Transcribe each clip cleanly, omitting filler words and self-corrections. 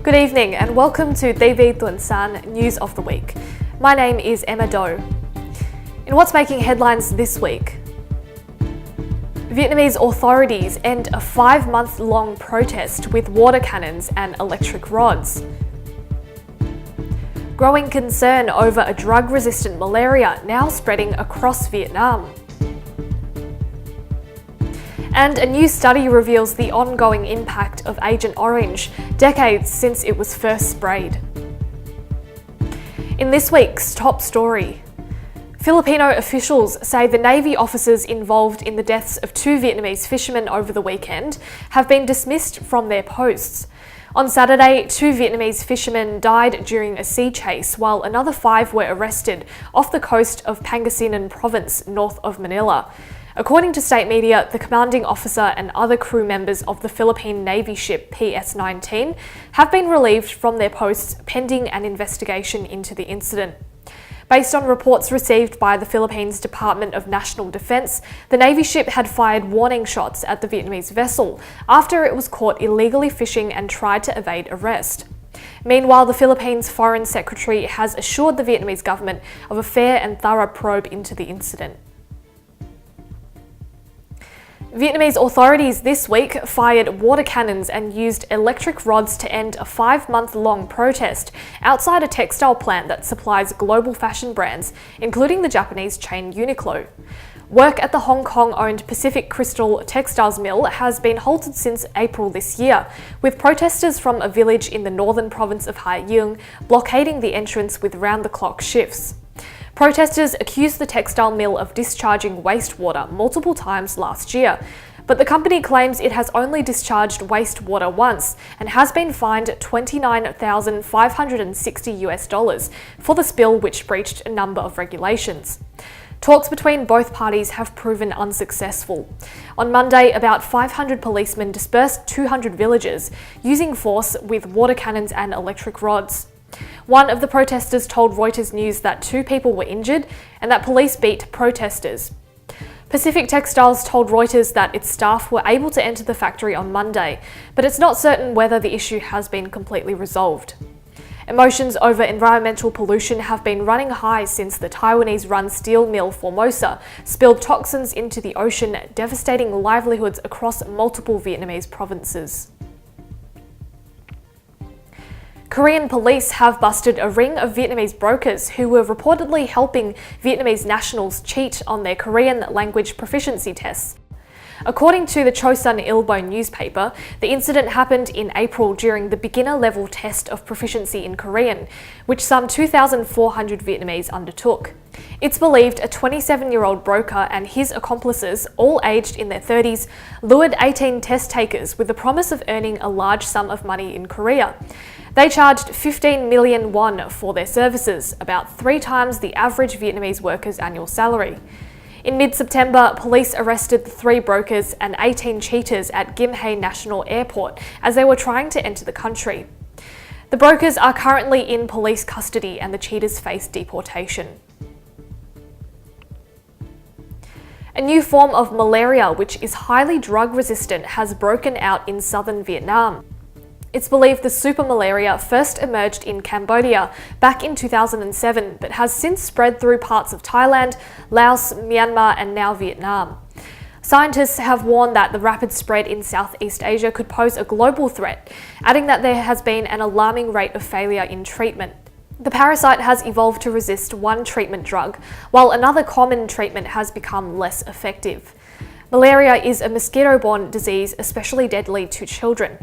Good evening and welcome to TV Tuần-san News of the Week. My name is Emma Doe. In what's making headlines this week, Vietnamese authorities end a 5-month-long protest with water cannons and electric rods. Growing concern over a drug-resistant malaria now spreading across Vietnam. And a new study reveals the ongoing impact of Agent Orange, decades since it was first sprayed. In this week's top story, Filipino officials say the Navy officers involved in the deaths of 2 Vietnamese fishermen over the weekend have been dismissed from their posts. On Saturday, 2 Vietnamese fishermen died during a sea chase, while another 5 were arrested off the coast of Pangasinan province, north of Manila. According to state media, the commanding officer and other crew members of the Philippine Navy ship PS-19 have been relieved from their posts pending an investigation into the incident. Based on reports received by the Philippines Department of National Defense, the Navy ship had fired warning shots at the Vietnamese vessel after it was caught illegally fishing and tried to evade arrest. Meanwhile, the Philippines Foreign Secretary has assured the Vietnamese government of a fair and thorough probe into the incident. Vietnamese authorities this week fired water cannons and used electric rods to end a 5-month-long protest outside a textile plant that supplies global fashion brands, including the Japanese chain Uniqlo. Work at the Hong Kong-owned Pacific Crystal Textiles Mill has been halted since April this year, with protesters from a village in the northern province of Hai Dung blockading the entrance with round-the-clock shifts. Protesters accused the textile mill of discharging wastewater multiple times last year, but the company claims it has only discharged wastewater once and has been fined $29,560 for the spill, which breached a number of regulations. Talks between both parties have proven unsuccessful. On Monday, about 500 policemen dispersed 200 villagers using force with water cannons and electric rods. One of the protesters told Reuters News that 2 people were injured and that police beat protesters. Pacific Textiles told Reuters that its staff were able to enter the factory on Monday, but it's not certain whether the issue has been completely resolved. Emotions over environmental pollution have been running high since the Taiwanese-run steel mill Formosa spilled toxins into the ocean, devastating livelihoods across multiple Vietnamese provinces. Korean police have busted a ring of Vietnamese brokers who were reportedly helping Vietnamese nationals cheat on their Korean language proficiency tests. According to the Chosun Ilbo newspaper, the incident happened in April during the beginner-level test of proficiency in Korean, which some 2,400 Vietnamese undertook. It's believed a 27-year-old broker and his accomplices, all aged in their 30s, lured 18 test takers with the promise of earning a large sum of money in Korea. They charged 15 million won for their services, about 3 times the average Vietnamese worker's annual salary. In mid-September, police arrested the 3 brokers and 18 cheaters at Gim Hae National Airport as they were trying to enter the country. The brokers are currently in police custody and the cheaters face deportation. A new form of malaria, which is highly drug-resistant, has broken out in southern Vietnam. It's believed the super malaria first emerged in Cambodia back in 2007, but has since spread through parts of Thailand, Laos, Myanmar, and now Vietnam. Scientists have warned that the rapid spread in Southeast Asia could pose a global threat, adding that there has been an alarming rate of failure in treatment. The parasite has evolved to resist one treatment drug, while another common treatment has become less effective. Malaria is a mosquito-borne disease especially deadly to children.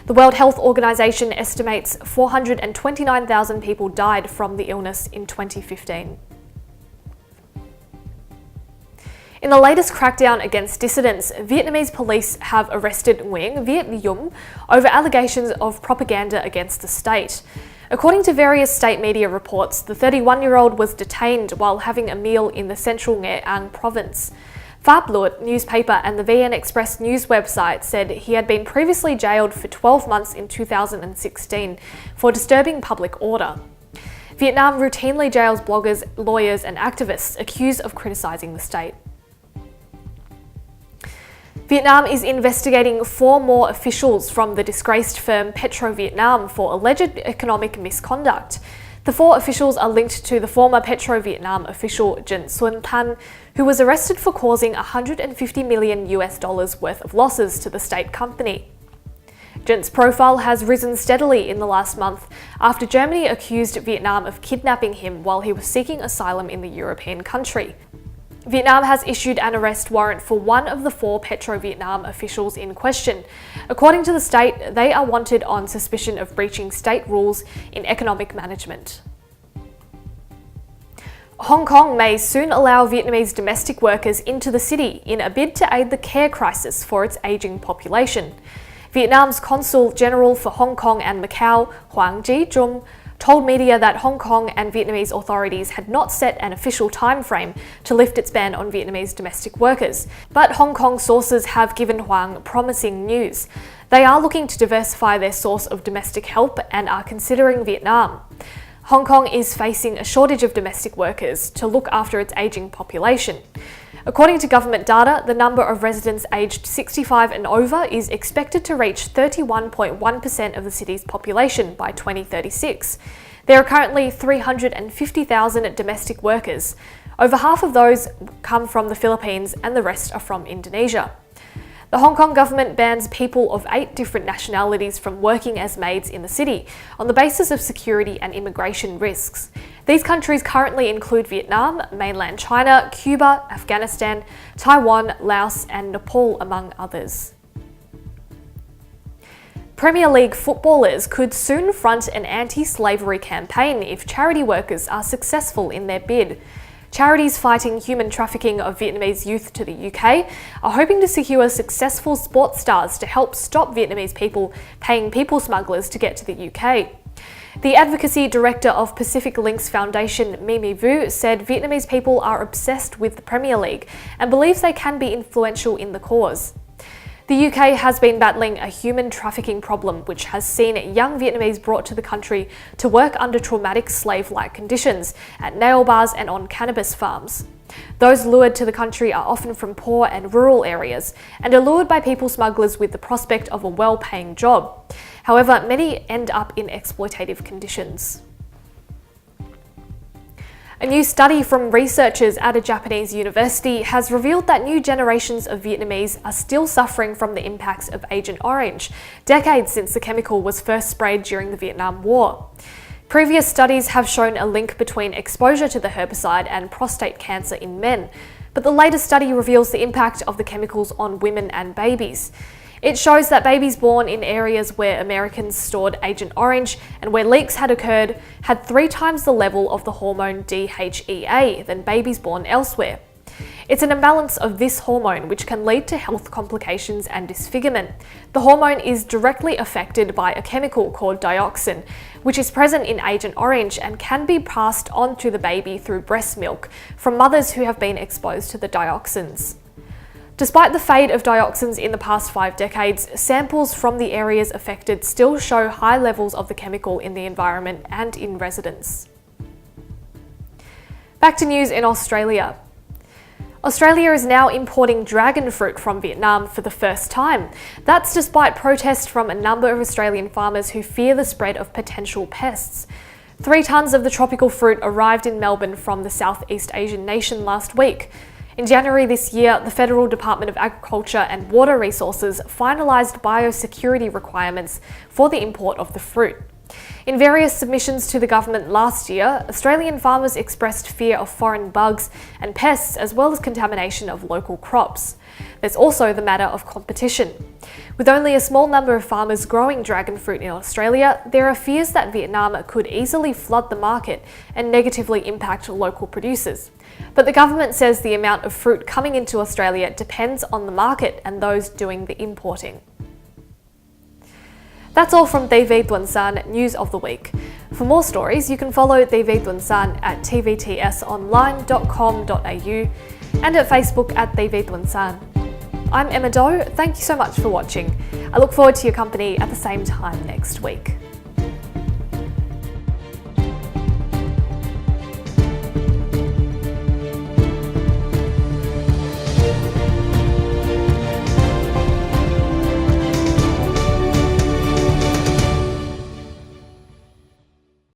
The World Health Organization estimates 429,000 people died from the illness in 2015. In the latest crackdown against dissidents, Vietnamese police have arrested Nguyen Viet Yum over allegations of propaganda against the state. According to various state media reports, the 31-year-old was detained while having a meal in the central Nghệ An province. Pháp Luật newspaper and the VN Express news website said he had been previously jailed for 12 months in 2016 for disturbing public order. Vietnam routinely jails bloggers, lawyers and activists accused of criticising the state. Vietnam is investigating 4 more officials from the disgraced firm PetroVietnam for alleged economic misconduct. The 4 officials are linked to the former PetroVietnam official Tuần-san, who was arrested for causing $150 million worth of losses to the state company. Tuần-san's profile has risen steadily in the last month after Germany accused Vietnam of kidnapping him while he was seeking asylum in the European country. Vietnam has issued an arrest warrant for one of the 4 PetroVietnam officials in question. According to the state, they are wanted on suspicion of breaching state rules in economic management. Hong Kong may soon allow Vietnamese domestic workers into the city in a bid to aid the care crisis for its ageing population. Vietnam's Consul General for Hong Kong and Macau, Hoàng Chí Trung, told media that Hong Kong and Vietnamese authorities had not set an official time frame to lift its ban on Vietnamese domestic workers. But Hong Kong sources have given Hoàng promising news. They are looking to diversify their source of domestic help and are considering Vietnam. Hong Kong is facing a shortage of domestic workers to look after its ageing population. According to government data, the number of residents aged 65 and over is expected to reach 31.1% of the city's population by 2036. There are currently 350,000 domestic workers. Over half of those come from the Philippines and the rest are from Indonesia. The Hong Kong government bans people of 8 different nationalities from working as maids in the city on the basis of security and immigration risks. These countries currently include Vietnam, mainland China, Cuba, Afghanistan, Taiwan, Laos, and Nepal, among others. Premier League footballers could soon front an anti-slavery campaign if charity workers are successful in their bid. Charities fighting human trafficking of Vietnamese youth to the UK are hoping to secure successful sports stars to help stop Vietnamese people paying people smugglers to get to the UK. The advocacy director of Pacific Links Foundation, Mimi Vu, said Vietnamese people are obsessed with the Premier League and believes they can be influential in the cause. The UK has been battling a human trafficking problem which has seen young Vietnamese brought to the country to work under traumatic slave-like conditions at nail bars and on cannabis farms. Those lured to the country are often from poor and rural areas and are lured by people smugglers with the prospect of a well-paying job. However, many end up in exploitative conditions. A new study from researchers at a Japanese university has revealed that new generations of Vietnamese are still suffering from the impacts of Agent Orange, decades since the chemical was first sprayed during the Vietnam War. Previous studies have shown a link between exposure to the herbicide and prostate cancer in men, but the latest study reveals the impact of the chemicals on women and babies. It shows that babies born in areas where Americans stored Agent Orange and where leaks had occurred had 3 times the level of the hormone DHEA than babies born elsewhere. It's an imbalance of this hormone which can lead to health complications and disfigurement. The hormone is directly affected by a chemical called dioxin, which is present in Agent Orange and can be passed on to the baby through breast milk from mothers who have been exposed to the dioxins. Despite the fade of dioxins in the past 5 decades, samples from the areas affected still show high levels of the chemical in the environment and in residents. Back to news in Australia. Australia is now importing dragon fruit from Vietnam for the first time. That's despite protests from a number of Australian farmers who fear the spread of potential pests. 3 tonnes of the tropical fruit arrived in Melbourne from the Southeast Asian nation last week. In January this year, the Federal Department of Agriculture and Water Resources finalised biosecurity requirements for the import of the fruit. In various submissions to the government last year, Australian farmers expressed fear of foreign bugs and pests as well as contamination of local crops. There's also the matter of competition. With only a small number of farmers growing dragon fruit in Australia, there are fears that Vietnam could easily flood the market and negatively impact local producers. But the government says the amount of fruit coming into Australia depends on the market and those doing the importing. That's all from Tuần-san News of the Week. For more stories, you can follow Tuần-san at tvtsonline.com.au and at Facebook at Tuần-san. I'm Emma Doe, thank you so much for watching. I look forward to your company at the same time next week.